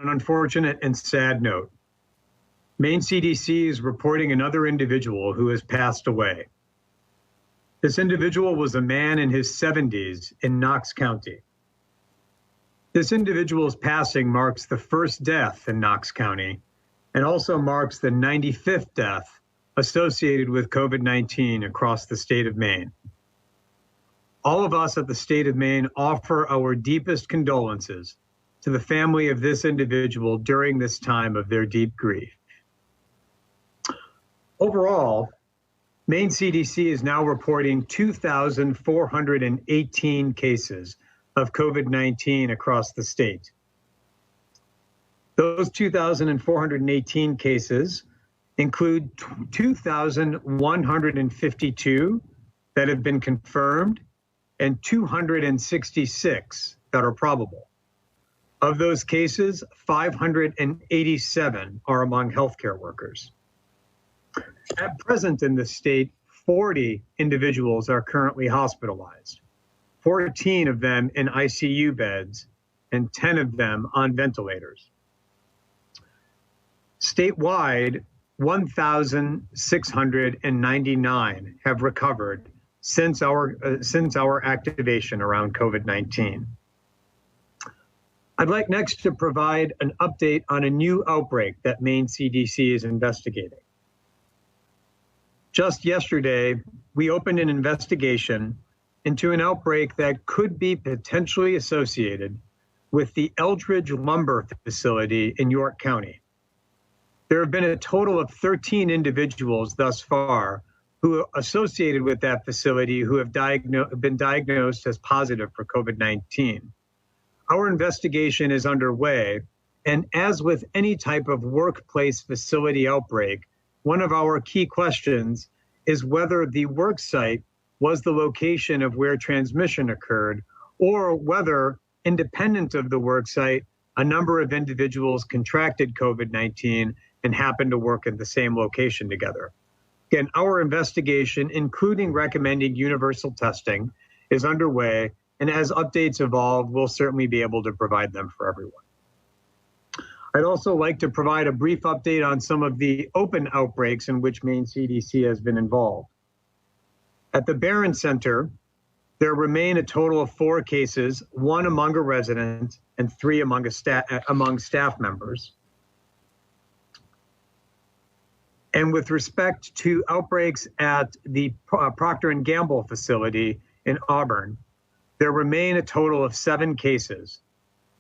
An unfortunate and sad note. Maine CDC is reporting another individual who has passed away. This individual was a man in his 70s in Knox County. This individual's passing marks the first death in Knox County and also marks the 95th death associated with COVID-19 across the state of Maine. All of us at the state of Maine offer our deepest condolences to the family of this individual during this time of their deep grief. Overall, Maine CDC is now reporting 2,418 cases of COVID-19 across the state. Those 2,418 cases include 2,152 that have been confirmed and 266 that are probable. Of those cases, 587 are among healthcare workers. At present in the state, 40 individuals are currently hospitalized, 14 of them in ICU beds, and 10 of them on ventilators. Statewide, 1,699 have recovered since our activation around COVID-19. I'd like next to provide an update on a new outbreak that Maine CDC is investigating. Just yesterday, we opened an investigation into an outbreak that could be potentially associated with the Eldridge lumber facility in York County. There have been a total of 13 individuals thus far who are associated with that facility who have been diagnosed as positive for COVID-19. Our investigation is underway, and as with any type of workplace facility outbreak, one of our key questions is whether the work site was the location of where transmission occurred, or whether, independent of the work site, a number of individuals contracted COVID-19 and happened to work at the same location together. Again, our investigation, including recommending universal testing, is underway, and as updates evolve, we'll certainly be able to provide them for everyone. I'd also like to provide a brief update on some of the open outbreaks in which Maine CDC has been involved. At the Maine Center, there remain a total of 4 cases, 1 among a resident and 3 among staff members. And with respect to outbreaks at the Procter & Gamble facility in Auburn, there remain a total of 7 cases.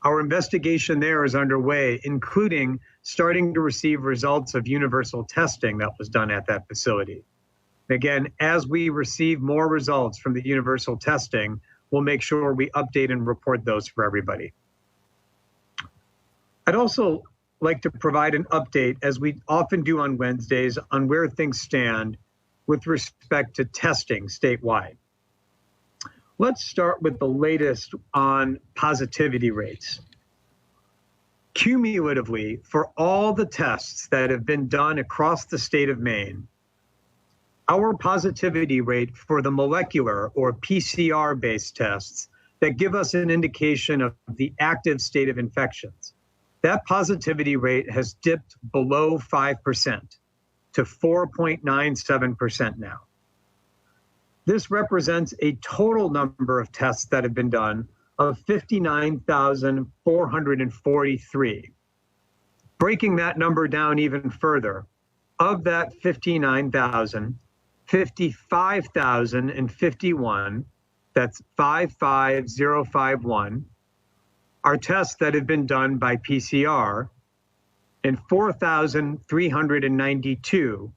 Our investigation there is underway, including starting to receive results of universal testing that was done at that facility. Again, as we receive more results from the universal testing, we'll make sure we update and report those for everybody. I'd also like to provide an update, as we often do on Wednesdays, on where things stand with respect to testing statewide. Let's start with the latest on positivity rates. Cumulatively, for all the tests that have been done across the state of Maine, our positivity rate for the molecular or PCR-based tests that give us an indication of the active state of infections, that positivity rate has dipped below 5% to 4.97% now. This represents a total number of tests that have been done of 59,443. Breaking that number down even further, of that 59,000, 55,051, that's 55051, are tests that have been done by PCR, and 4,392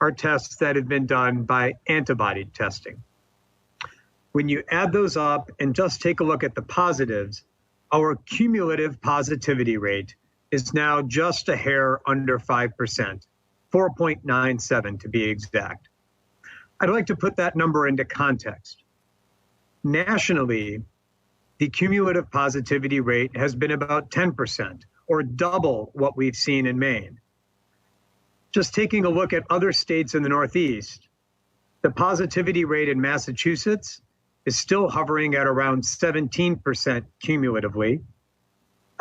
are tests that have been done by antibody testing. When you add those up and just take a look at the positives, our cumulative positivity rate is now just a hair under 5%, 4.97 to be exact. I'd like to put that number into context. Nationally, the cumulative positivity rate has been about 10%, or double what we've seen in Maine. Just taking a look at other states in the Northeast, the positivity rate in Massachusetts is still hovering at around 17% cumulatively.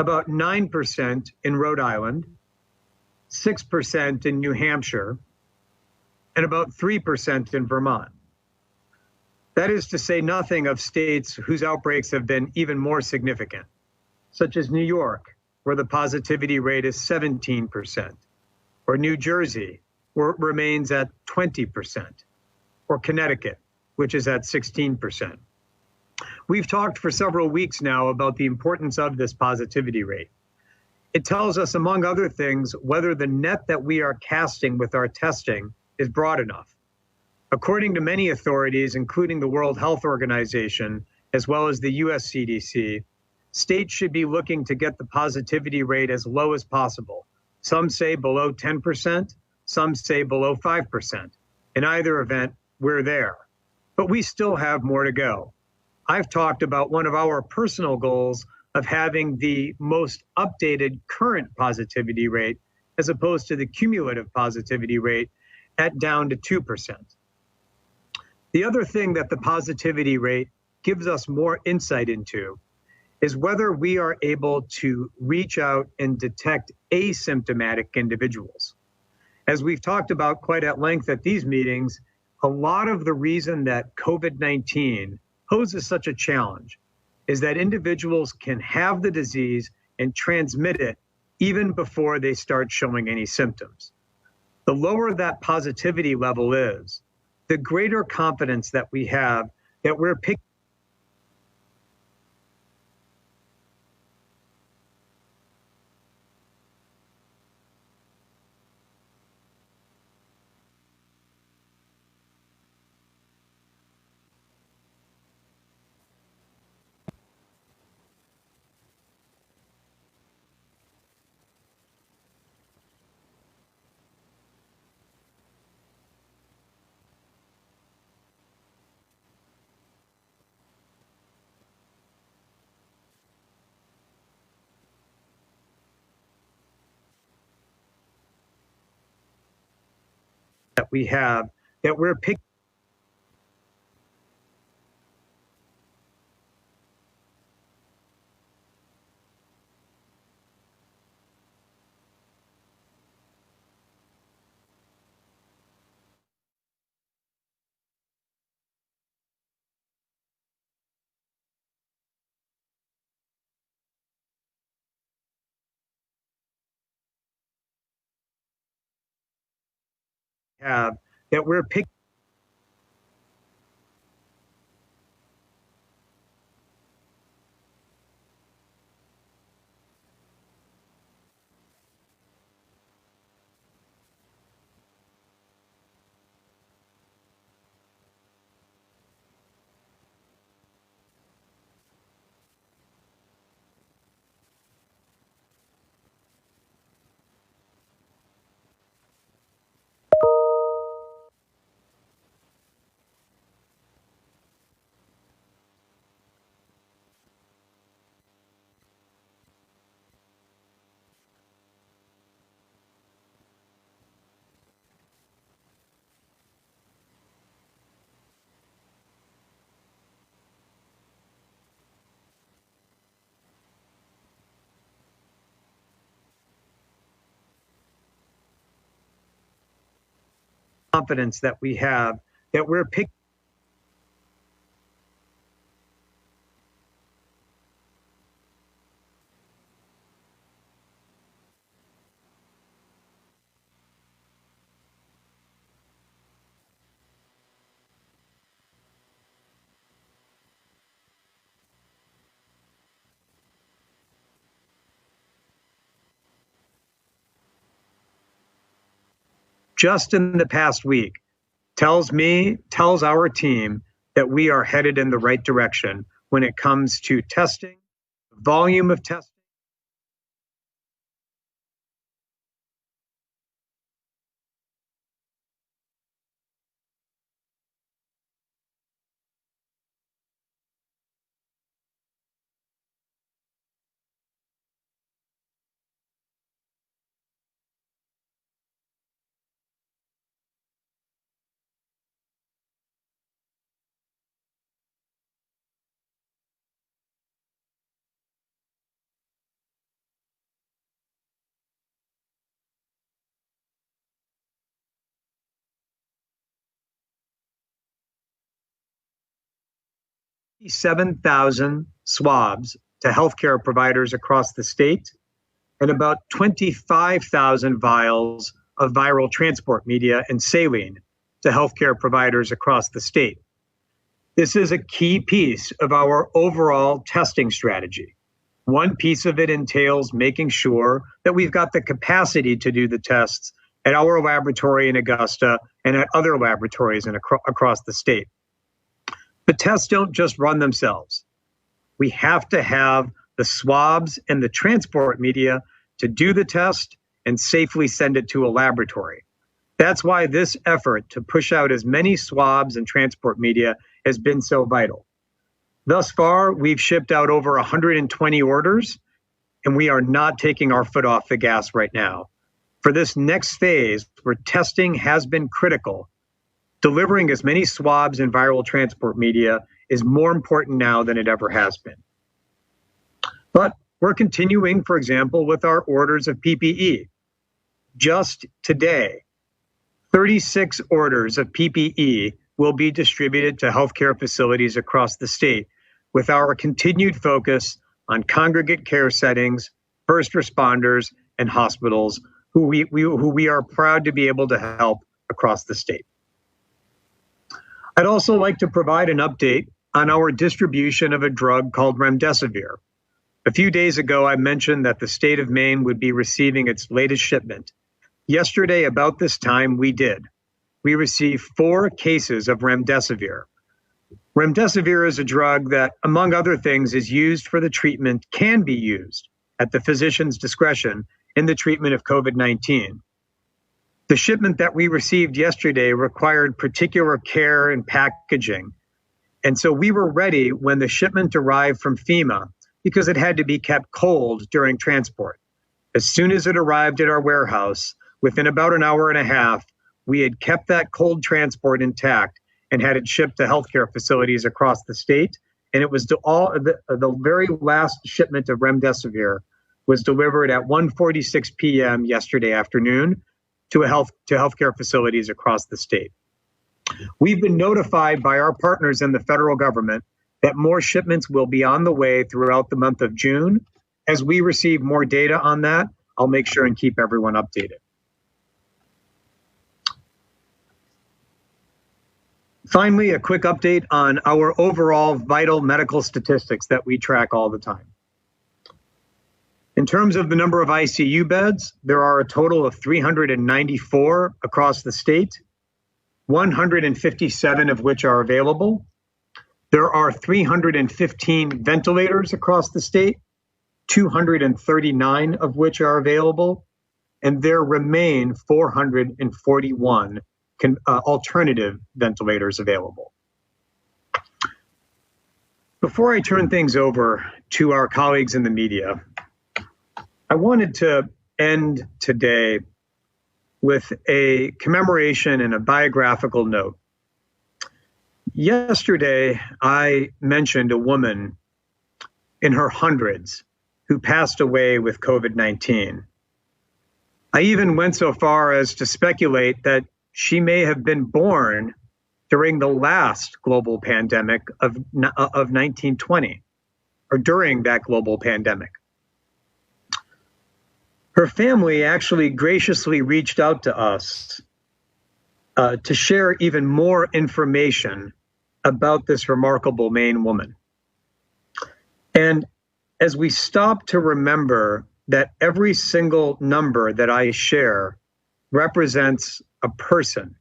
about 9% in Rhode Island, 6% in New Hampshire, and about 3% in Vermont. That is to say nothing of states whose outbreaks have been even more significant, such as New York, where the positivity rate is 17%, or New Jersey, where it remains at 20%, or Connecticut, which is at 16%. We've talked for several weeks now about the importance of this positivity rate. It tells us, among other things, whether the net that we are casting with our testing is broad enough. According to many authorities, including the World Health Organization, as well as the US CDC, states should be looking to get the positivity rate as low as possible. Some say below 10%, some say below 5%. In either event, we're there. But we still have more to go. I've talked about one of our personal goals of having the most updated current positivity rate as opposed to the cumulative positivity rate at down to 2%. The other thing that the positivity rate gives us more insight into is whether we are able to reach out and detect asymptomatic individuals. As we've talked about quite at length at these meetings, a lot of the reason that COVID-19 poses such a challenge is that individuals can have the disease and transmit it even before they start showing any symptoms. The lower that positivity level is, the greater confidence that we have that we're picking that we have that we're picking have that we're picking confidence that we have that we're picking just in the past week tells our team that we are headed in the right direction when it comes to testing, volume of testing. 7,000 swabs to healthcare providers across the state and about 25,000 vials of viral transport media and saline to healthcare providers across the state. This is a key piece of our overall testing strategy. One piece of it entails making sure that we've got the capacity to do the tests at our laboratory in Augusta and at other laboratories across the state. The tests don't just run themselves. We have to have the swabs and the transport media to do the test and safely send it to a laboratory. That's why this effort to push out as many swabs and transport media has been so vital. Thus far, we've shipped out over 120 orders, and we are not taking our foot off the gas right now. For this next phase, where testing has been critical, delivering as many swabs and viral transport media is more important now than it ever has been. But we're continuing, for example, with our orders of PPE. Just today, 36 orders of PPE will be distributed to healthcare facilities across the state with our continued focus on congregate care settings, first responders, and hospitals who we are proud to be able to help across the state. I'd also like to provide an update on our distribution of a drug called remdesivir. A few days ago, I mentioned that the state of Maine would be receiving its latest shipment. Yesterday, about this time, we did. We received 4 cases of remdesivir. Remdesivir is a drug that, among other things, is used for the treatment, can be used at the physician's discretion in the treatment of COVID-19. The shipment that we received yesterday required particular care and packaging. And so we were ready when the shipment arrived from FEMA because it had to be kept cold during transport. As soon as it arrived at our warehouse, within about an hour and a half, we had kept that cold transport intact and had it shipped to healthcare facilities across the state. And it was the very last shipment of remdesivir was delivered at 1:46 p.m. yesterday afternoon to healthcare facilities across the state. We've been notified by our partners in the federal government that more shipments will be on the way throughout the month of June. As we receive more data on that, I'll make sure and keep everyone updated. Finally, a quick update on our overall vital medical statistics that we track all the time. In terms of the number of ICU beds, there are a total of 394 across the state, 157 of which are available. There are 315 ventilators across the state, 239 of which are available, and there remain 441 alternative ventilators available. Before I turn things over to our colleagues in the media, I wanted to end today with a commemoration and a biographical note. Yesterday, I mentioned a woman in her hundreds who passed away with COVID-19. I even went so far as to speculate that she may have been born during the last global pandemic of 1920, or during that global pandemic. Her family actually graciously reached out to us to share even more information about this remarkable Maine woman. And as we stop to remember that every single number that I share represents a person,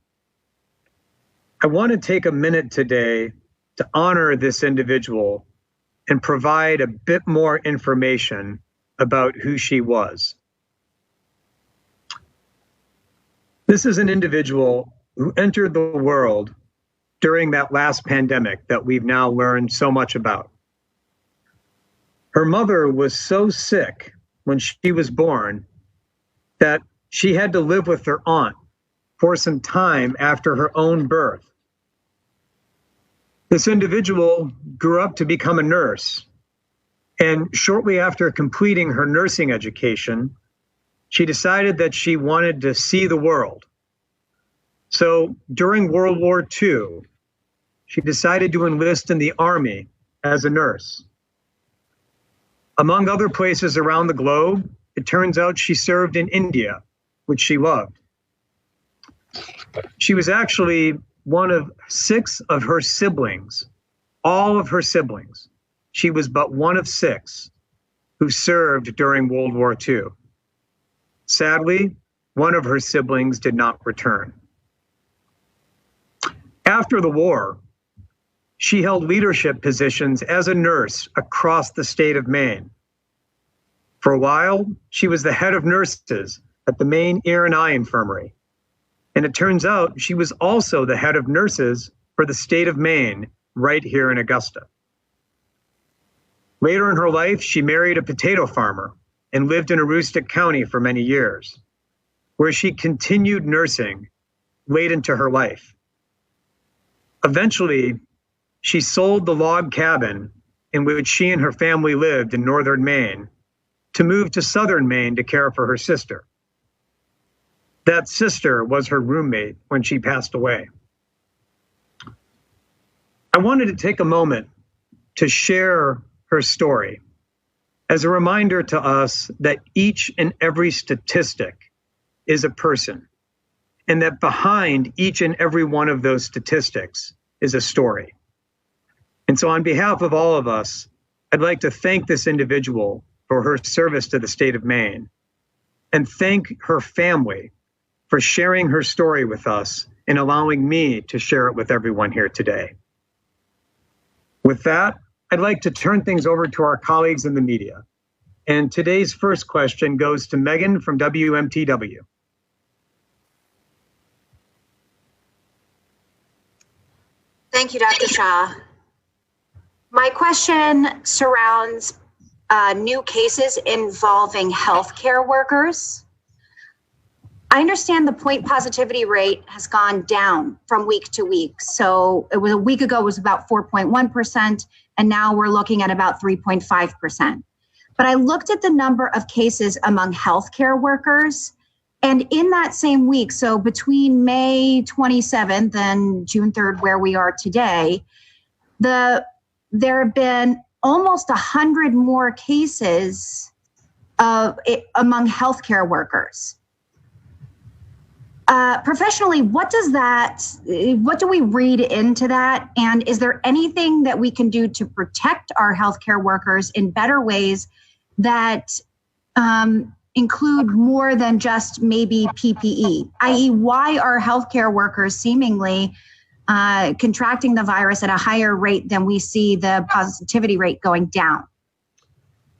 I want to take a minute today to honor this individual and provide a bit more information about who she was. This is an individual who entered the world during that last pandemic that we've now learned so much about. Her mother was so sick when she was born that she had to live with her aunt for some time after her own birth. This individual grew up to become a nurse, and shortly after completing her nursing education, she decided that she wanted to see the world. So during World War II, she decided to enlist in the Army as a nurse. Among other places around the globe, it turns out she served in India, which she loved. She was actually one of 6 of her siblings, all of her siblings. She was but one of 6 who served during World War II. Sadly, one of her siblings did not return. After the war, she held leadership positions as a nurse across the state of Maine. For a while, she was the head of nurses at the Maine Ear and Eye Infirmary. And it turns out she was also the head of nurses for the state of Maine, right here in Augusta. Later in her life, she married a potato farmer and lived in Aroostook County for many years, where she continued nursing late into her life. Eventually, she sold the log cabin in which she and her family lived in northern Maine to move to southern Maine to care for her sister. That sister was her roommate when she passed away. I wanted to take a moment to share her story as a reminder to us that each and every statistic is a person, and that behind each and every one of those statistics is a story. And so on behalf of all of us, I'd like to thank this individual for her service to the state of Maine, and thank her family for sharing her story with us and allowing me to share it with everyone here today. With that, I'd like to turn things over to our colleagues in the media. And today's first question goes to Megan from WMTW. Thank you, Dr. Shah. My question surrounds new cases involving healthcare workers. I understand the point positivity rate has gone down from week to week. So it was a week ago, it was about 4.1%, and now we're looking at about 3.5%. But I looked at the number of cases among healthcare workers, and in that same week, so between May 27th and June 3rd, where we are today, there have been almost 100 more cases among healthcare workers. Professionally, what do we read into that? And is there anything that we can do to protect our healthcare workers in better ways that include more than just maybe PPE, i.e. why are healthcare workers seemingly contracting the virus at a higher rate than we see the positivity rate going down?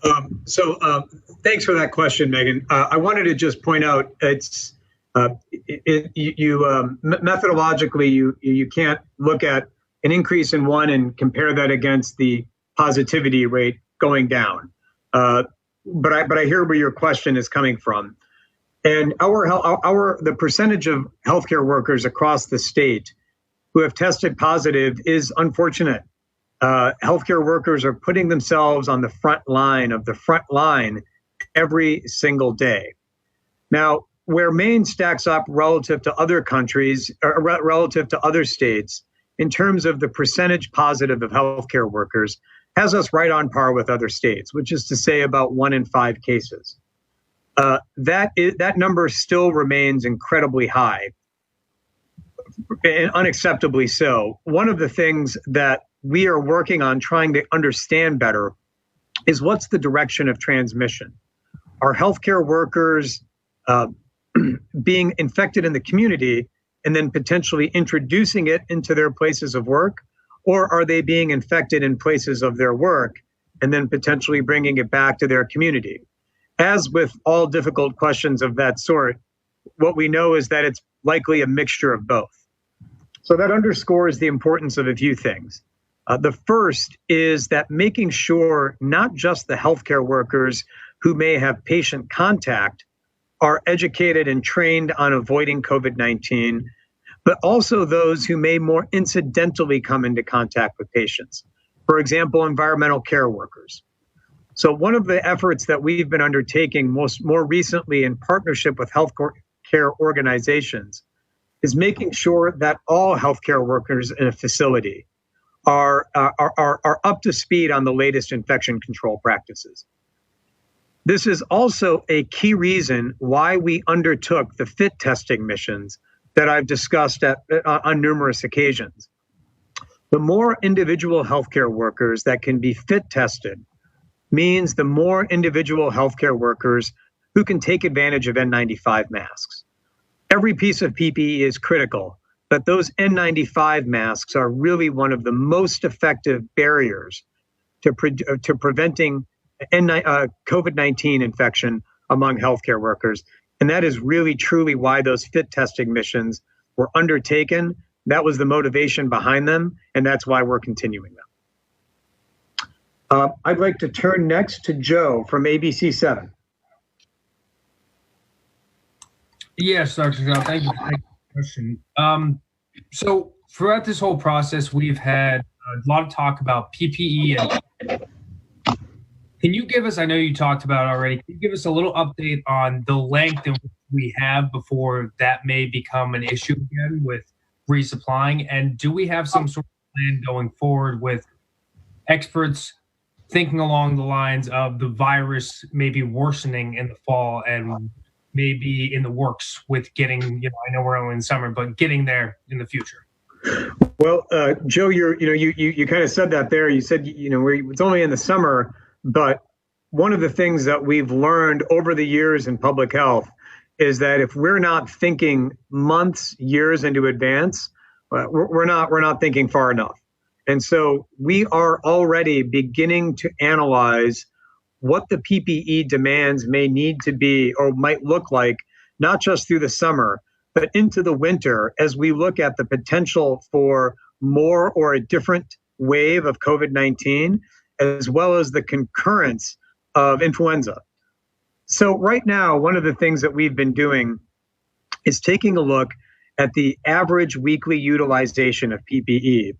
Thanks for that question, Megan. I wanted to just point out it's methodologically you can't look at an increase in one and compare that against the positivity rate going down. But I hear where your question is coming from, and the percentage of healthcare workers across the state who have tested positive is unfortunate. Healthcare workers are putting themselves on the front line every single day. Now, where Maine stacks up relative to other countries, or relative to other states, in terms of the percentage positive of healthcare workers, has us right on par with other states, which is to say about 1 in 5 cases. That number still remains incredibly high, and unacceptably so. One of the things that we are working on trying to understand better is what's the direction of transmission. Are healthcare workers being infected in the community and then potentially introducing it into their places of work? Or are they being infected in places of their work and then potentially bringing it back to their community? As with all difficult questions of that sort, what we know is that it's likely a mixture of both. So that underscores the importance of a few things. The first is that making sure not just the healthcare workers who may have patient contact are educated and trained on avoiding COVID-19, but also those who may more incidentally come into contact with patients. For example, environmental care workers. So one of the efforts that we've been undertaking more recently in partnership with healthcare organizations is making sure that all healthcare workers in a facility are up up to speed on the latest infection control practices. This is also a key reason why we undertook the fit testing missions that I've discussed on numerous occasions. The more individual healthcare workers that can be fit tested means the more individual healthcare workers who can take advantage of N95 masks. Every piece of PPE is critical, but those N95 masks are really one of the most effective barriers to preventing COVID-19 infection among healthcare workers. And that is really, truly why those fit testing missions were undertaken. That was the motivation behind them, and that's why we're continuing them. I'd like to turn next to Joe from ABC 7. Yes, Dr. Shah, thank you for taking the question. So throughout this whole process, we've had a lot of talk about PPE. And can you give us, I know you talked about it already, can you give us a little update on the length in which we have before that may become an issue again with resupplying? And do we have some sort of plan going forward with experts thinking along the lines of the virus maybe worsening in the fall and maybe in the works with getting, I know we're only in summer, but getting there in the future? Well, Joe, you kind of said that there. You said, it's only in the summer, but one of the things that we've learned over the years in public health is that if we're not thinking months, years into advance, we're not thinking far enough. And so we are already beginning to analyze what the PPE demands may need to be or might look like, not just through the summer, but into the winter as we look at the potential for more or a different wave of COVID-19, as well as the concurrence of influenza. So right now, one of the things that we've been doing is taking a look at the average weekly utilization of PPE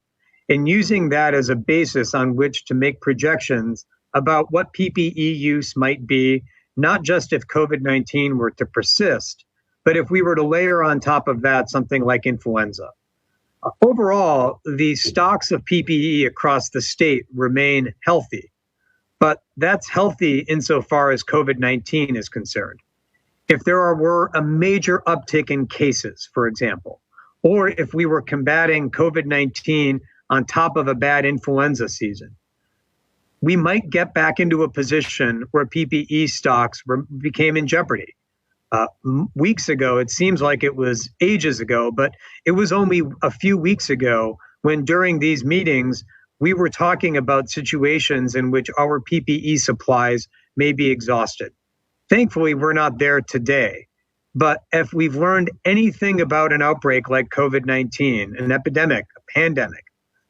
and using that as a basis on which to make projections about what PPE use might be, not just if COVID-19 were to persist, but if we were to layer on top of that something like influenza. Overall, the stocks of PPE across the state remain healthy, but that's healthy insofar as COVID-19 is concerned. If there were a major uptick in cases, for example, or if we were combating COVID-19 on top of a bad influenza season, we might get back into a position where PPE stocks became in jeopardy. Weeks ago, it seems like it was ages ago, but it was only a few weeks ago when during these meetings, we were talking about situations in which our PPE supplies may be exhausted. Thankfully, we're not there today. But if we've learned anything about an outbreak like COVID-19, an epidemic, a pandemic,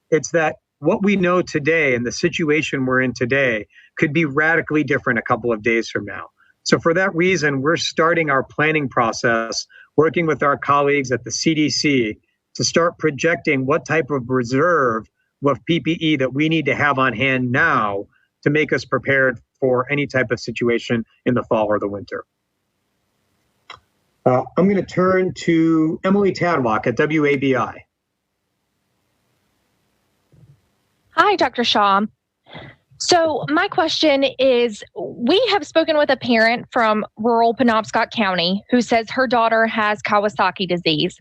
it's that what we know today and the situation we're in today could be radically different a couple of days from now. So for that reason, we're starting our planning process, working with our colleagues at the CDC to start projecting what type of reserve of PPE that we need to have on hand now to make us prepared for any type of situation in the fall or the winter. I'm going to turn to Emily Tadlock at WABI. Hi, Dr. Shah. So my question is, we have spoken with a parent from rural Penobscot County who says her daughter has Kawasaki disease.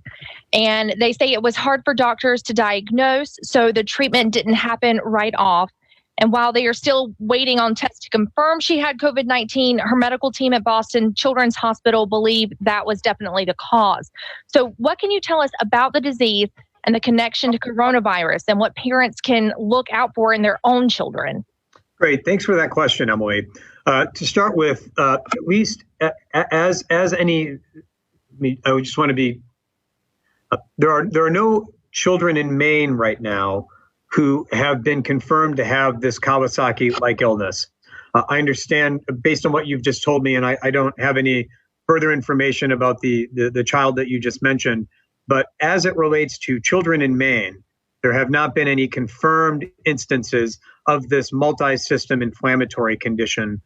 And they say it was hard for doctors to diagnose, so the treatment didn't happen right off. And while they are still waiting on tests to confirm she had COVID-19, her medical team at Boston Children's Hospital believe that was definitely the cause. So what can you tell us about the disease and the connection to coronavirus and what parents can look out for in their own children? Great. Thanks for that question, Emily. To start with, at least as any, I would just want to be, there are no children in Maine right now who have been confirmed to have this Kawasaki-like illness. I understand, based on what you've just told me, and I don't have any further information about the child that you just mentioned, but as it relates to children in Maine, there have not been any confirmed instances of this multi-system inflammatory condition,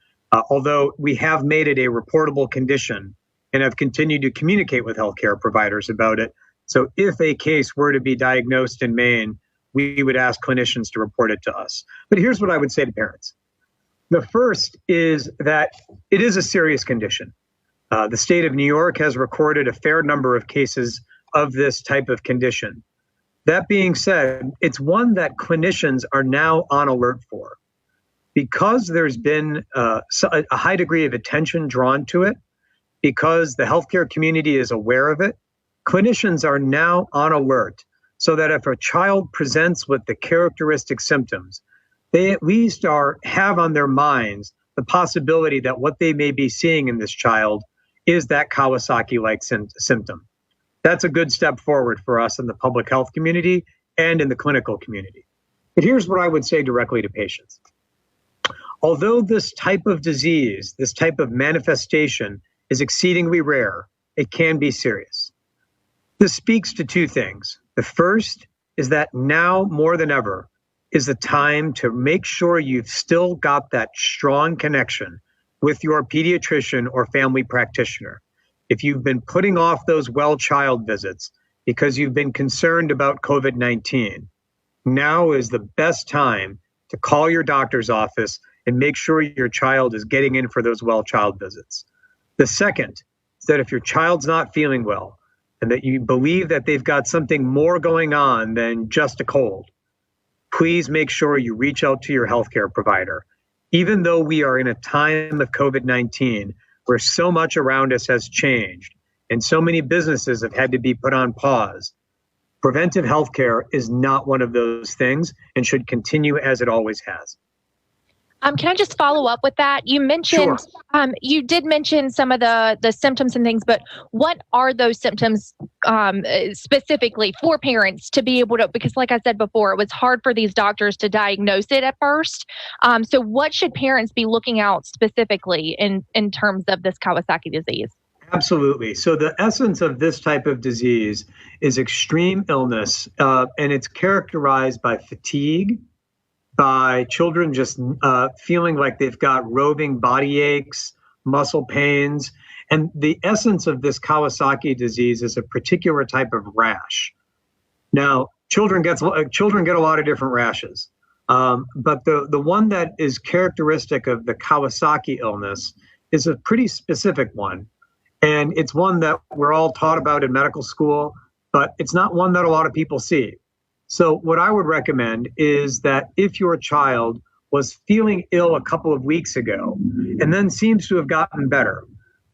although we have made it a reportable condition and have continued to communicate with healthcare providers about it. So if a case were to be diagnosed in Maine, we would ask clinicians to report it to us. But here's what I would say to parents. The first is that it is a serious condition. The state of New York has recorded a fair number of cases of this type of condition. That being said, it's one that clinicians are now on alert for. Because there's been a high degree of attention drawn to it, because the healthcare community is aware of it, clinicians are now on alert so that if a child presents with the characteristic symptoms, they at least have on their minds the possibility that what they may be seeing in this child is that Kawasaki-like symptom. That's a good step forward for us in the public health community and in the clinical community. But here's what I would say directly to patients. Although this type of disease, this type of manifestation is exceedingly rare, it can be serious. This speaks to two things. The first is that now more than ever is the time to make sure you've still got that strong connection with your pediatrician or family practitioner. If you've been putting off those well child visits because you've been concerned about COVID-19, now is the best time to call your doctor's office and make sure your child is getting in for those well child visits. The second is that if your child's not feeling well and that you believe that they've got something more going on than just a cold, please make sure you reach out to your healthcare provider. Even though we are in a time of COVID-19 where so much around us has changed and so many businesses have had to be put on pause, preventive healthcare is not one of those things and should continue as it always has. Can I just follow up with that? You mentioned, Sure. You did mention some of the symptoms and things, but what are those symptoms specifically for parents to be able to, because like I said before, it was hard for these doctors to diagnose it at first. So what should parents be looking out specifically in terms of this Kawasaki disease? Absolutely. So the essence of this type of disease is extreme illness, and it's characterized by fatigue, by children just feeling like they've got roving body aches, muscle pains. And the essence of this Kawasaki disease is a particular type of rash. Now, children get a lot of different rashes, but the one that is characteristic of the Kawasaki illness is a pretty specific one. And it's one that we're all taught about in medical school, but it's not one that a lot of people see. So what I would recommend is that if your child was feeling ill a couple of weeks ago and then seems to have gotten better,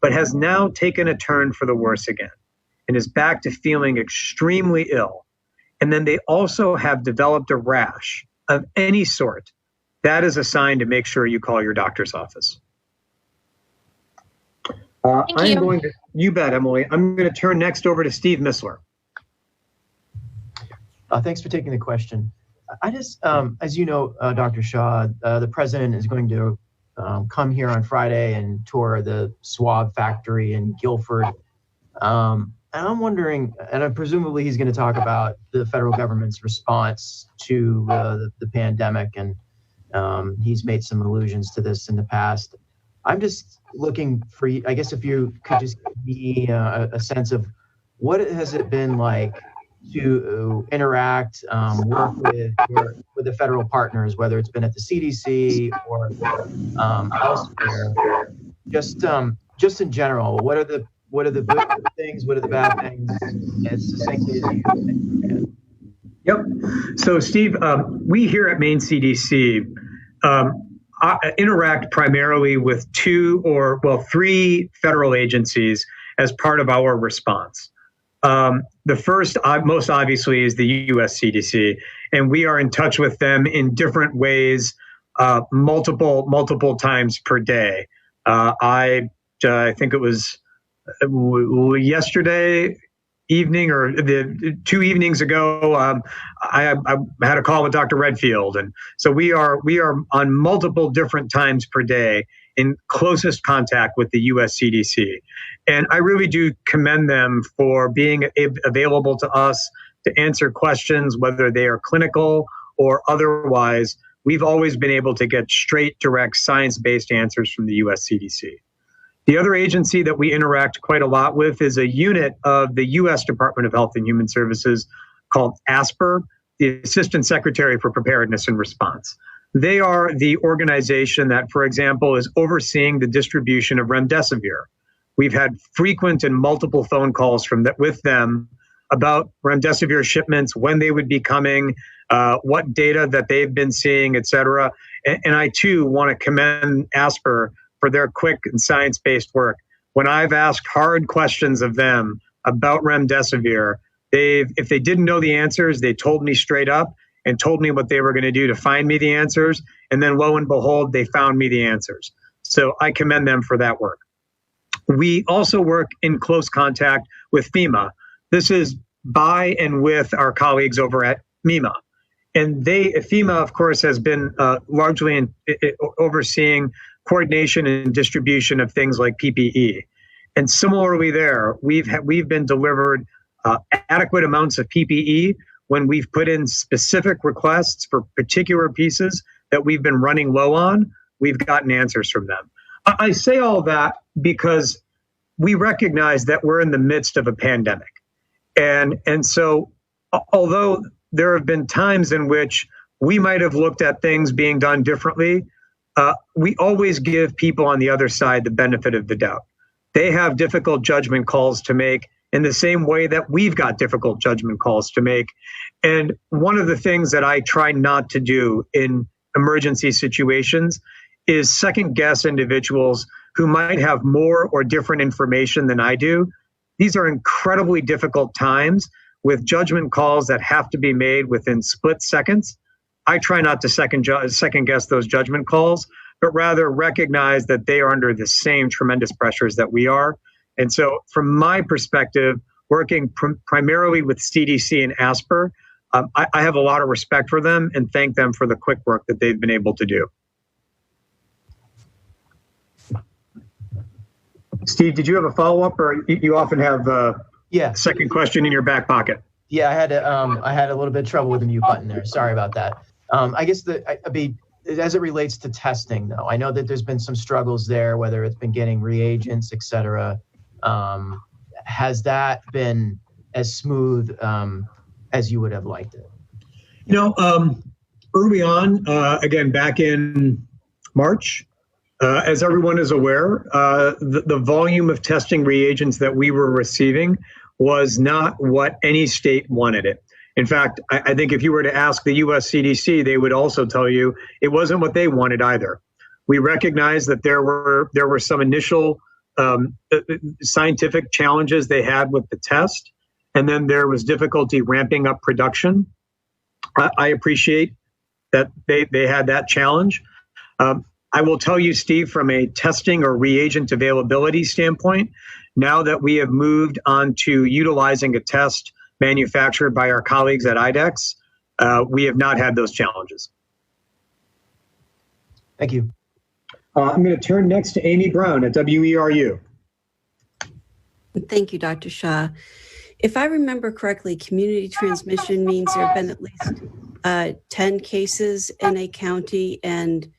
but has now taken a turn for the worse again and is back to feeling extremely ill, and then they also have developed a rash of any sort, that is a sign to make sure you call your doctor's office. You bet, Emily. I'm going to turn next over to Steve Missler. Thanks for taking the question. I just, as you know, Dr. Shah, the president is going to come here on Friday and tour the swab factory in Guilford. And I'm wondering, and presumably he's going to talk about the federal government's response to the pandemic, and he's made some allusions to this in the past. I'm just looking for, I guess, if you could just give me a sense of what has it been like to interact, work with the federal partners, whether it's been at the CDC or elsewhere. Just in general, what are the good things? What are the bad things? As succinctly as you can. Yep. So, Steve, we here at Maine CDC interact primarily with three federal agencies as part of our response. The first, most obviously, is the US CDC, and we are in touch with them in different ways, multiple times per day. I think it was yesterday evening or the 2 evenings ago, I had a call with Dr. Redfield, and so we are on multiple different times per day in closest contact with the US CDC. And I really do commend them for being available to us to answer questions, whether they are clinical or otherwise. We've always been able to get straight, direct, science-based answers from the US CDC. The other agency that we interact quite a lot with is a unit of the US Department of Health and Human Services called ASPR, the Assistant Secretary for Preparedness and Response. They are the organization that, for example, is overseeing the distribution of remdesivir. We've had frequent and multiple phone calls with them about remdesivir shipments, when they would be coming, what data that they've been seeing, et cetera. And I, too, want to commend ASPR for their quick and science-based work. When I've asked hard questions of them about remdesivir, if they didn't know the answers, they told me straight up and told me what they were going to do to find me the answers. And then lo and behold, they found me the answers. So I commend them for that work. We also work in close contact with FEMA. This is by and with our colleagues over at MEMA. And FEMA, of course, has been largely overseeing coordination and distribution of things like PPE. And similarly there, we've been delivered adequate amounts of PPE when we've put in specific requests for particular pieces that we've been running low on. We've gotten answers from them. I say all that because we recognize that we're in the midst of a pandemic. And so although there have been times in which we might have looked at things being done differently, we always give people on the other side the benefit of the doubt. They have difficult judgment calls to make in the same way that we've got difficult judgment calls to make. And one of the things that I try not to do in emergency situations is second guess individuals who might have more or different information than I do. These are incredibly difficult times with judgment calls that have to be made within split seconds. I try not to second guess those judgment calls, but rather recognize that they are under the same tremendous pressures that we are. And so from my perspective, working primarily with CDC and ASPR, I have a lot of respect for them and thank them for the quick work that they've been able to do. Steve, did you have a follow-up, or you often have a second question in your back pocket? Yeah, I had a little bit of trouble with the mute button there. Sorry about that. I guess as it relates to testing, though, I know that there's been some struggles there, whether it's been getting reagents, et cetera. Has that been as smooth as you would have liked it? Early on, again, back in March, as everyone is aware, the volume of testing reagents that we were receiving was not what any state wanted it. In fact, I think if you were to ask the US CDC, they would also tell you it wasn't what they wanted either. We recognized that there were some initial scientific challenges they had with the test, and then there was difficulty ramping up production. I appreciate that they had that challenge. I will tell you, Steve, from a testing or reagent availability standpoint, now that we have moved on to utilizing a test manufactured by our colleagues at IDEX, we have not had those challenges. Thank you. I'm going to turn next to Amy Brown at WERU. Thank you, Dr. Shah. If I remember correctly, community transmission means there have been at least 10 cases in a county, and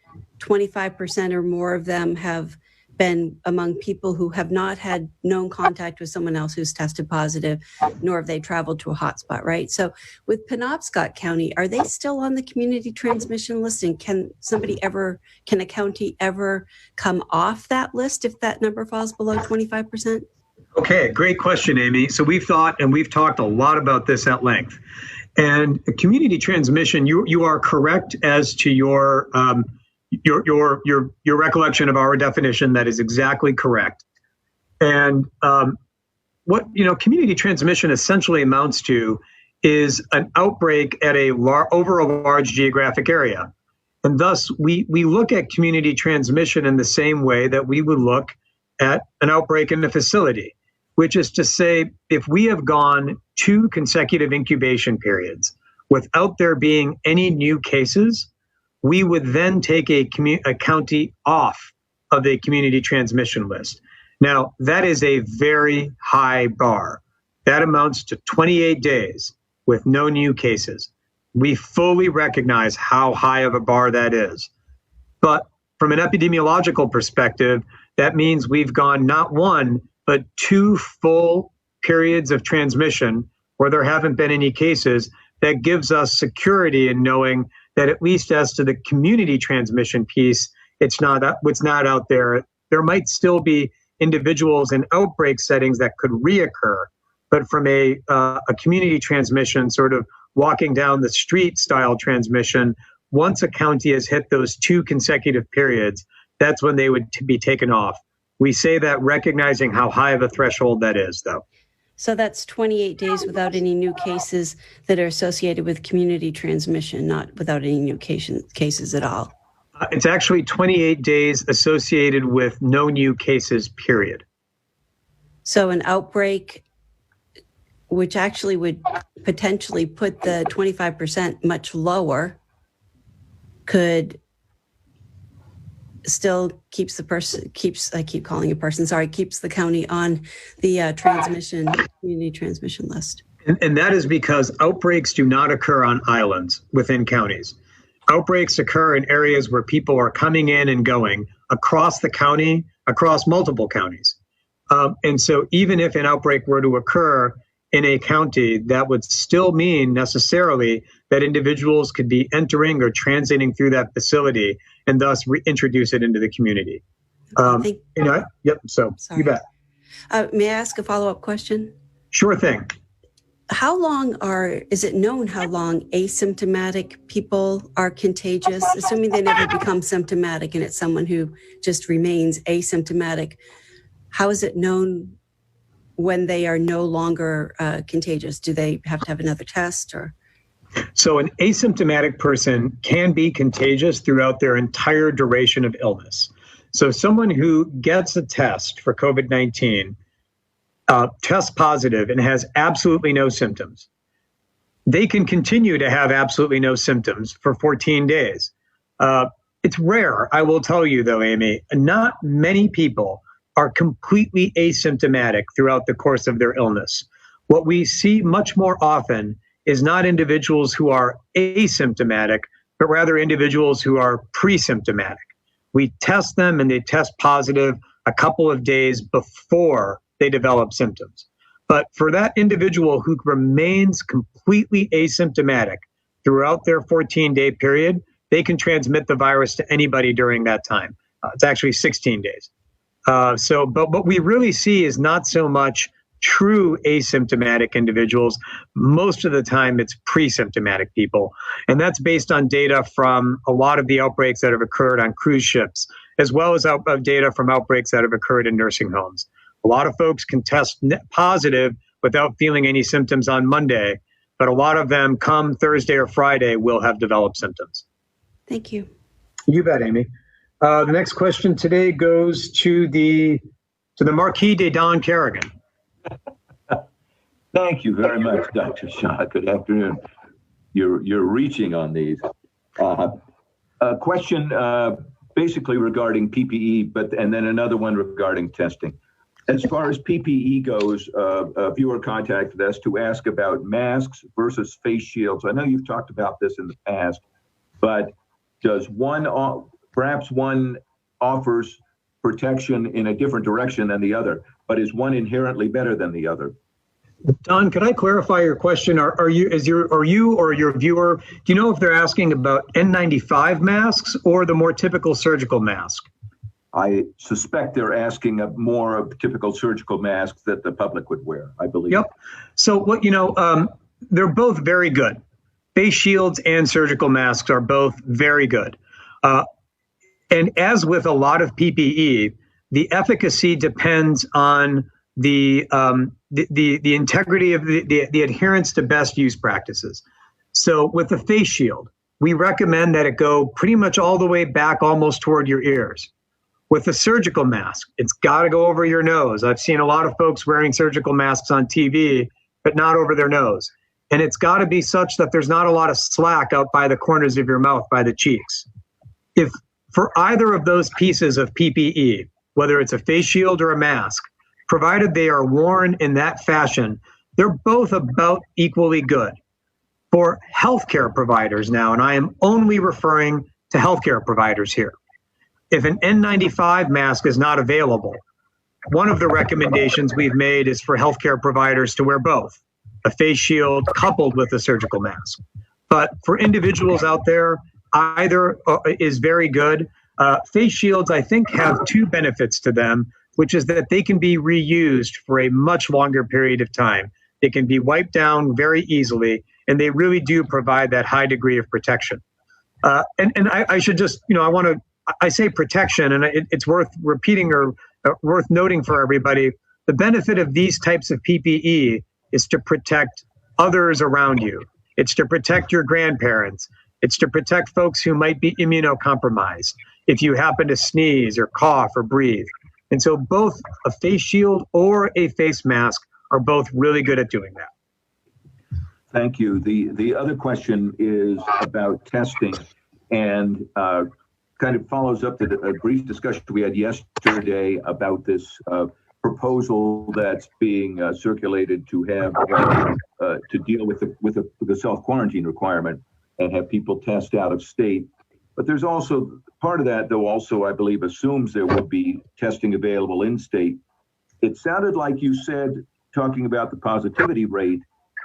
25% or more of them have been among people who have not had known contact with someone else who's tested positive, nor have they traveled to a hotspot, right? So with Penobscot County, are they still on the community transmission list? And can a county ever come off that list if that number falls below 25%? Okay, great question, Amy. So we've thought and we've talked a lot about this at length. And community transmission, you are correct as to your recollection of our definition. That is exactly correct. And what community transmission essentially amounts to is an outbreak at over a large geographic area. And thus we look at community transmission in the same way that we would look at an outbreak in a facility, which is to say, if we have gone 2 consecutive incubation periods without there being any new cases, we would then take a county off of the community transmission list. Now, that is a very high bar. That amounts to 28 days with no new cases. We fully recognize how high of a bar that is. But from an epidemiological perspective, that means we've gone not 1, but 2 full periods of transmission where there haven't been any cases that gives us security in knowing that at least as to the community transmission piece, it's not out there. There might still be individuals in outbreak settings that could reoccur, but from a community transmission, sort of walking down the street style transmission, once a county has hit those 2 consecutive periods, that's when they would be taken off. We say that recognizing how high of a threshold that is, though. So that's 28 days without any new cases that are associated with community transmission, not without any new cases at all. It's actually 28 days associated with no new cases, period. So an outbreak, which actually would potentially put the 25% much lower, could still keeps the county on the community transmission list. And that is because outbreaks do not occur on islands within counties. Outbreaks occur in areas where people are coming in and going across the county, across multiple counties. And so even if an outbreak were to occur in a county, that would still mean necessarily that individuals could be entering or transiting through that facility and thus reintroduce it into the community. Yep, so sorry. You bet. May I ask a follow-up question? Sure thing. Is it known how long asymptomatic people are contagious, assuming they never become symptomatic and it's someone who just remains asymptomatic? How is it known when they are no longer contagious? Do they have to have another test or? So an asymptomatic person can be contagious throughout their entire duration of illness. So someone who gets a test for COVID-19, tests positive and has absolutely no symptoms, they can continue to have absolutely no symptoms for 14 days. It's rare, I will tell you though, Amy, not many people are completely asymptomatic throughout the course of their illness. What we see much more often is not individuals who are asymptomatic, but rather individuals who are pre-symptomatic. We test them and they test positive a couple of days before they develop symptoms. But for that individual who remains completely asymptomatic throughout their 14-day period, they can transmit the virus to anybody during that time. It's actually 16 days. But what we really see is not so much true asymptomatic individuals. Most of the time, it's pre-symptomatic people. And that's based on data from a lot of the outbreaks that have occurred on cruise ships, as well as data from outbreaks that have occurred in nursing homes. A lot of folks can test positive without feeling any symptoms on Monday, but a lot of them come Thursday or Friday will have developed symptoms. Thank you. You bet, Amy. The next question today goes to the Marquis de Don Kerrigan. Thank you very much, Dr. Shah. Good afternoon. You're reaching on these. A question basically regarding PPE, and then another one regarding testing. As far as PPE goes, a viewer contacted us to ask about masks versus face shields. I know you've talked about this in the past, but does perhaps one offers protection in a different direction than the other, but is one inherently better than the other? Don, could I clarify your question? Are you or your viewer, do you know if they're asking about N95 masks or the more typical surgical mask? I suspect they're asking more of typical surgical masks that the public would wear, I believe. Yep. So they're both very good. Face shields and surgical masks are both very good. And as with a lot of PPE, the efficacy depends on the integrity of the adherence to best use practices. So with the face shield, we recommend that it go pretty much all the way back almost toward your ears. With the surgical mask, it's got to go over your nose. I've seen a lot of folks wearing surgical masks on TV, but not over their nose. And it's got to be such that there's not a lot of slack out by the corners of your mouth, by the cheeks. If for either of those pieces of PPE, whether it's a face shield or a mask, provided they are worn in that fashion, they're both about equally good. For healthcare providers now, and I am only referring to healthcare providers here, if an N95 mask is not available, one of the recommendations we've made is for healthcare providers to wear both. a face shield coupled with a surgical mask. But for individuals out there, either is very good. Face shields, I think, have two benefits to them, which is that they can be reused for a much longer period of time. They can be wiped down very easily, and they really do provide that high degree of protection. And I should just, I say protection, and it's worth repeating or worth noting for everybody. The benefit of these types of PPE is to protect others around you. It's to protect your grandparents. It's to protect folks who might be immunocompromised if you happen to sneeze or cough or breathe. And so both a face shield or a face mask are both really good at doing that. Thank you. The other question is about testing and kind of follows up to a brief discussion we had yesterday about this proposal that's being circulated to have to deal with the self-quarantine requirement and have people test out of state. But there's also part of that, though, also, I believe, assumes there would be testing available in state. It sounded like you said, talking about the positivity rate,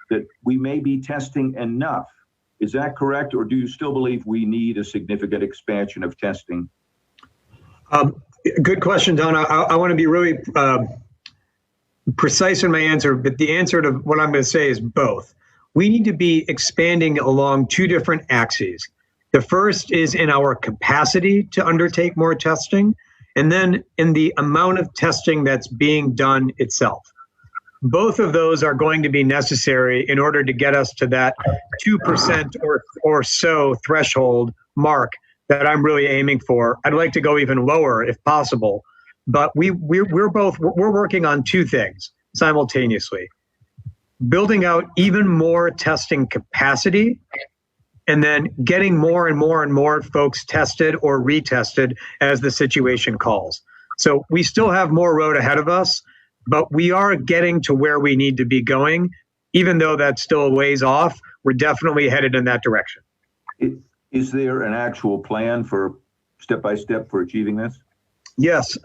that we may be testing enough. Is that correct? Or do you still believe we need a significant expansion of testing? Good question, Don. I want to be really precise in my answer, but the answer to what I'm going to say is both. We need to be expanding along two different axes. The first is in our capacity to undertake more testing, and then in the amount of testing that's being done itself. Both of those are going to be necessary in order to get us to that 2% or so threshold mark that I'm really aiming for. I'd like to go even lower if possible, but we're working on two things simultaneously. Building out even more testing capacity, and then getting more and more and more folks tested or retested as the situation calls. So we still have more road ahead of us, but we are getting to where we need to be going. Even though that's still a ways off, we're definitely headed in that direction. Is there an actual plan for step-by-step for achieving this? Yes,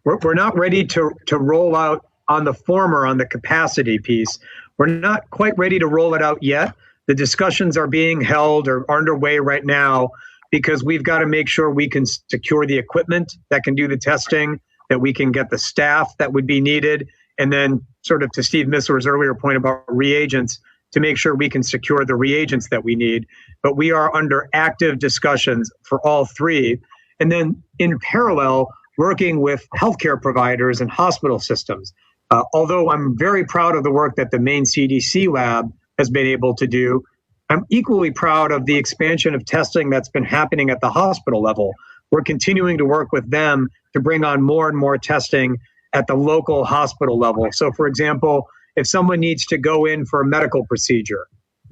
we're not ready to roll out on the former, on the capacity piece. We're not quite ready to roll it out yet. The discussions are being held or are underway right now because we've got to make sure we can secure the equipment that can do the testing, that we can get the staff that would be needed, and then sort of to Steve Missler's earlier point about reagents, to make sure we can secure the reagents that we need. But we are under active discussions for all three. And then in parallel, working with healthcare providers and hospital systems. Although I'm very proud of the work that the Maine CDC lab has been able to do, I'm equally proud of the expansion of testing that's been happening at the hospital level. We're continuing to work with them to bring on more and more testing at the local hospital level. So for example, if someone needs to go in for a medical procedure,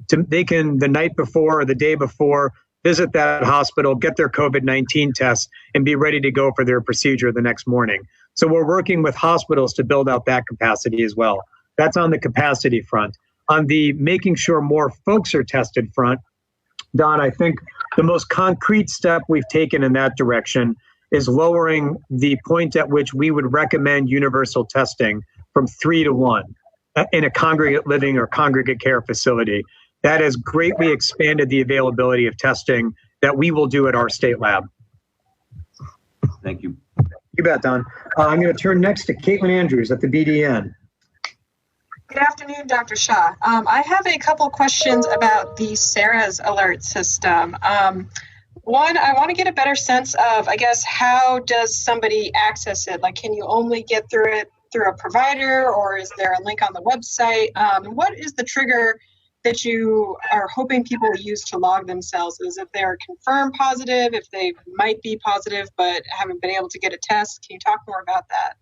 they can, the night before or the day before, visit that hospital, get their COVID-19 test, and be ready to go for their procedure the next morning. So we're working with hospitals to build out that capacity as well. That's on the capacity front. On the making sure more folks are tested front, Don, I think the most concrete step we've taken in that direction is lowering the point at which we would recommend universal testing from 3 to 1 in a congregate living or congregate care facility. That has greatly expanded the availability of testing that we will do at our state lab. Thank you. You bet, Don. I'm going to turn next to Caitlin Andrews at the BDN. Good afternoon, Dr. Shah. I have a couple questions about the SARA's alert system. One, I want to get a better sense of, I guess, how does somebody access it? Like, can you only get through it through a provider, or is there a link on the website? What is the trigger that you are hoping people use to log themselves? Is if they're confirmed positive, if they might be positive but haven't been able to get a test? Can you talk more about that?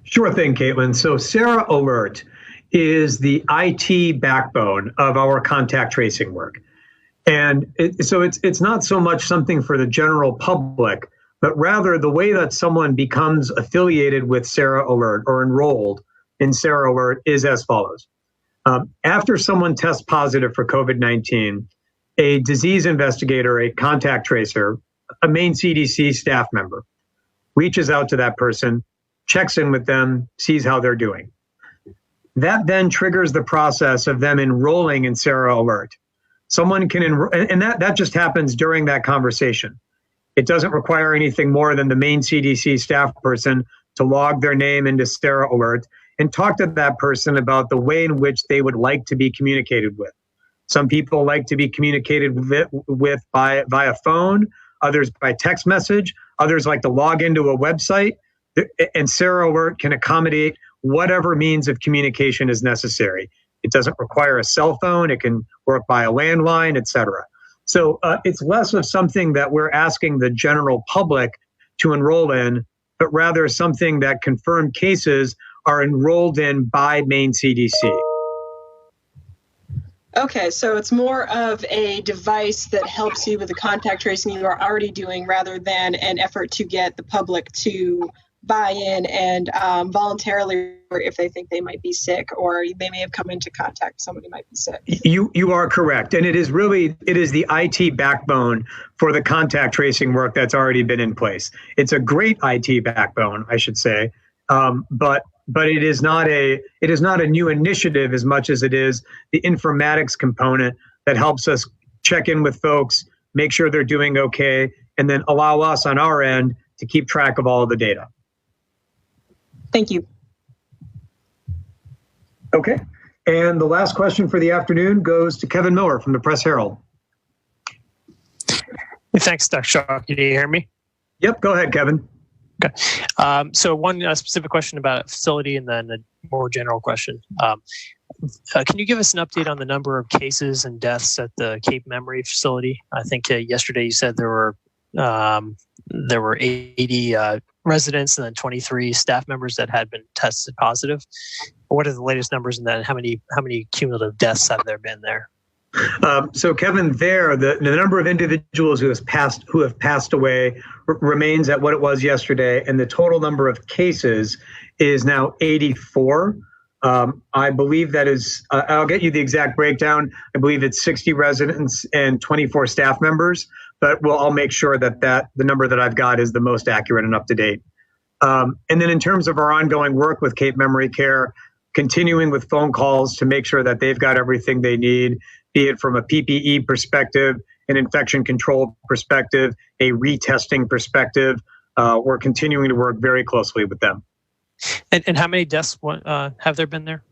Sure thing, Caitlin. So SARA Alert is the IT backbone of our contact tracing work. And it's not so much something for the general public, but rather the way that someone becomes affiliated with SARA Alert or enrolled in SARA Alert is as follows. After someone tests positive for COVID-19, a disease investigator, a contact tracer, a Maine CDC staff member reaches out to that person, checks in with them, sees how they're doing. that then triggers the process of them enrolling in Sarah Alert. Someone can enroll, and that just happens during that conversation. It doesn't require anything more than the Maine CDC staff person to log their name into Sarah Alert and talk to that person about the way in which they would like to be communicated with. Some people like to be communicated with via phone, others by text message, others like to log into a website, and Sarah Alert can accommodate whatever means of communication is necessary. It doesn't require a cell phone, it can work by a landline, etc. So it's less of something that we're asking the general public to enroll in, but rather something that confirmed cases are enrolled in by Maine CDC. Okay, so it's more of a device that helps you with the contact tracing you are already doing rather than an effort to get the public to buy in and voluntarily, or if they think they might be sick or they may have come into contact with somebody who might be sick. You are correct. And it is the IT backbone for the contact tracing work that's already been in place. It's a great IT backbone, I should say. But it is not a new initiative as much as it is the informatics component that helps us check in with folks, make sure they're doing okay, and then allow us on our end to keep track of all of the data. Thank you. Okay. And the last question for the afternoon goes to Kevin Miller from the Press Herald. Thanks, Dr. Shaw. Can you hear me? Yep. Go ahead, Kevin. Okay. So one specific question about a facility and then a more general question. Can you give us an update on the number of cases and deaths at the Cape Memory facility? I think yesterday you said there were 80 residents and then 23 staff members that had been tested positive. What are the latest numbers, and then how many cumulative deaths have there been there? So Kevin, the number of individuals who have passed away remains at what it was yesterday, and the total number of cases is now 84. I believe that is, I'll get you the exact breakdown. I believe it's 60 residents and 24 staff members, but I'll make sure that the number that I've got is the most accurate and up to date. And then in terms of our ongoing work with Cape Memory Care, continuing with phone calls to make sure that they've got everything they need, be it from a PPE perspective, an infection control perspective, a retesting perspective. We're continuing to work very closely with them. And how many deaths have there been there?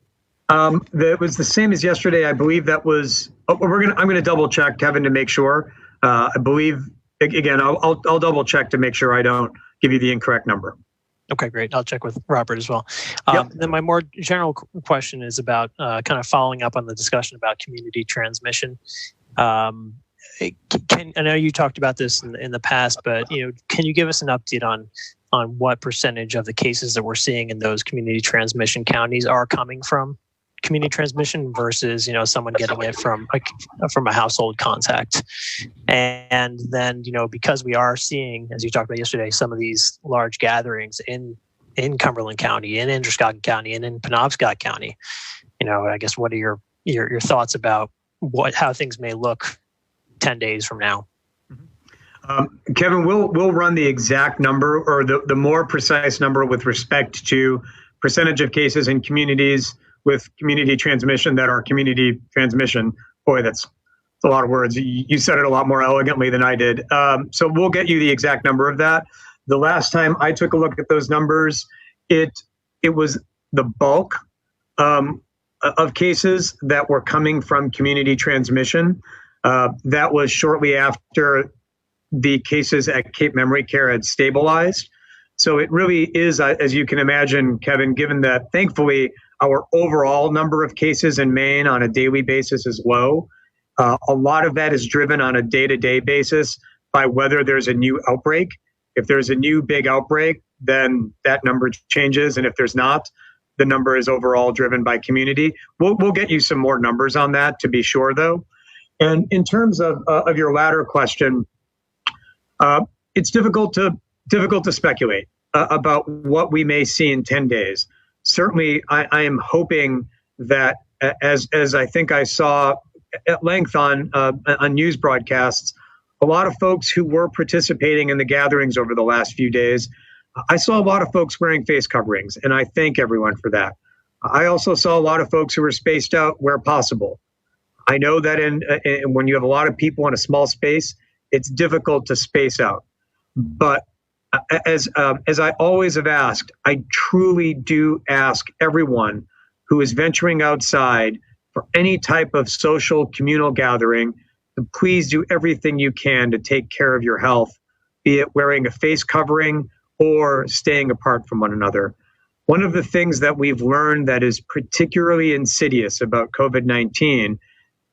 That was the same as yesterday. I believe that was. I'm going to double check, Kevin, to make sure. I believe again. I'll double check to make sure I don't give you the incorrect number. Okay, great. I'll check with Robert as well. Yep. Then my more general question is about kind of following up on the discussion about community transmission. I know you talked about this in the past, but can you give us an update on what percentage of the cases that we're seeing in those community transmission counties are coming from community transmission versus someone getting it from a household contact? And then because we are seeing, as you talked about yesterday, some of these large gatherings in Cumberland County, in Androscoggin County, and in Penobscot County, I guess what are your thoughts about how things may look 10 days from now? Kevin, we'll run the exact number or the more precise number with respect to percentage of cases in communities with community transmission that are community transmission. Boy, that's a lot of words. You said it a lot more elegantly than I did. So we'll get you the exact number of that. The last time I took a look at those numbers, it was the bulk of cases that were coming from community transmission. That was shortly after the cases at Cape Memory Care had stabilized. So it really is, as you can imagine, Kevin, given that thankfully our overall number of cases in Maine on a daily basis is low. A lot of that is driven on a day-to-day basis by whether there's a new outbreak. If there's a new big outbreak, then that number changes. And if there's not, the number is overall driven by community. We'll get you some more numbers on that to be sure, though. And in terms of your latter question, it's difficult to speculate about what we may see in 10 days. Certainly, I am hoping that, as I think I saw at length on news broadcasts, a lot of folks who were participating in the gatherings over the last few days, I saw a lot of folks wearing face coverings, and I thank everyone for that. I also saw a lot of folks who were spaced out where possible. I know that when you have a lot of people in a small space, it's difficult to space out. But as I always have asked, I truly do ask everyone who is venturing outside for any type of social communal gathering to please do everything you can to take care of your health, be it wearing a face covering or staying apart from one another. One of the things that we've learned that is particularly insidious about COVID-19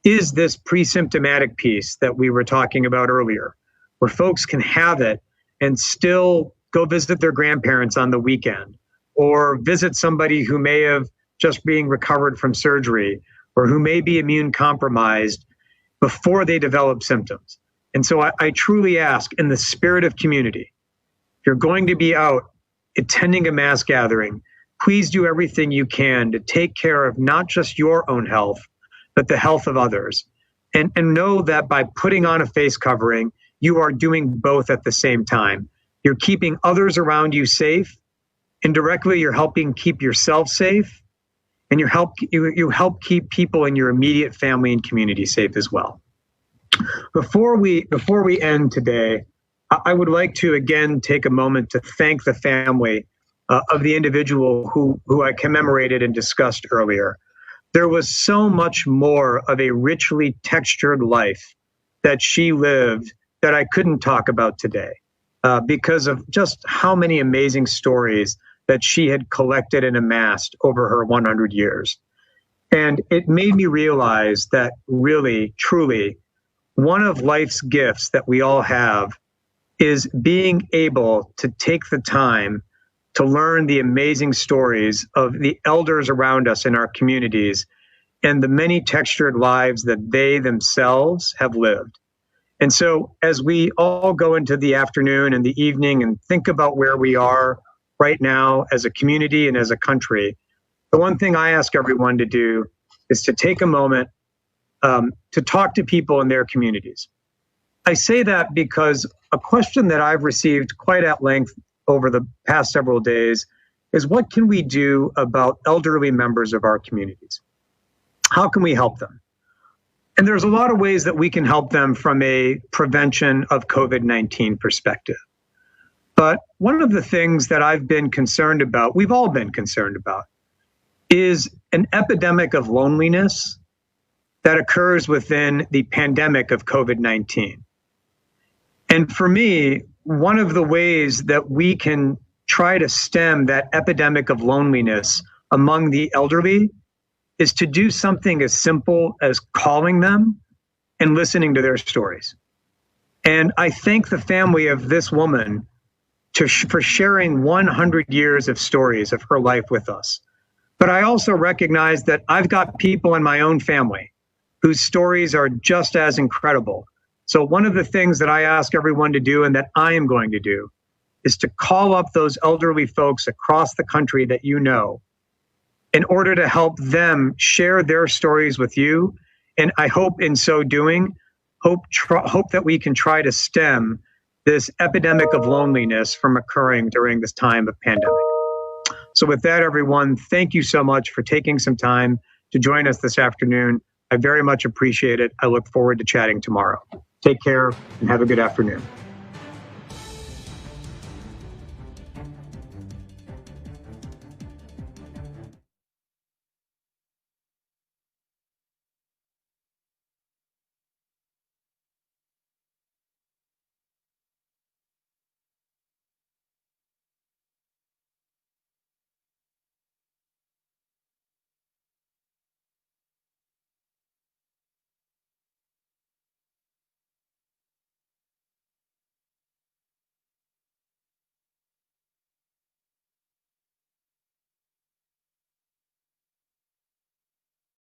is this pre-symptomatic piece that we were talking about earlier, where folks can have it and still go visit their grandparents on the weekend, or visit somebody who may have just being recovered from surgery, or who may be immune compromised before they develop symptoms. And so I truly ask, in the spirit of community, if you're going to be out attending a mass gathering, please do everything you can to take care of not just your own health, but the health of others. And know that by putting on a face covering, you are doing both at the same time. You're keeping others around you safe. Indirectly, you're helping keep yourself safe. And you help keep people in your immediate family and community safe as well. Before we end today, I would like to again take a moment to thank the family of the individual who I commemorated and discussed earlier. There was so much more of a richly textured life that she lived that I couldn't talk about today because of just how many amazing stories that she had collected and amassed over her 100 years. And it made me realize that really, truly, one of life's gifts that we all have is being able to take the time to learn the amazing stories of the elders around us in our communities and the many textured lives that they themselves have lived. And so as we all go into the afternoon and the evening and think about where we are right now as a community and as a country, the one thing I ask everyone to do is to take a moment to talk to people in their communities. I say that because a question that I've received quite at length over the past several days is, what can we do about elderly members of our communities? How can we help them? And there's a lot of ways that we can help them from a prevention of COVID-19 perspective. But one of the things that I've been concerned about, we've all been concerned about, is an epidemic of loneliness that occurs within the pandemic of COVID-19. And for me, one of the ways that we can try to stem that epidemic of loneliness among the elderly is to do something as simple as calling them and listening to their stories. And I thank the family of this woman for sharing 100 years of stories of her life with us. But I also recognize that I've got people in my own family whose stories are just as incredible. So one of the things that I ask everyone to do, and that I am going to do, is to call up those elderly folks across the country that you know in order to help them share their stories with you. And I hope in so doing, hope that we can try to stem this epidemic of loneliness from occurring during this time of pandemic. So with that, everyone, thank you so much for taking some time to join us this afternoon. I very much appreciate it. I look forward to chatting tomorrow. Take care and have a good afternoon.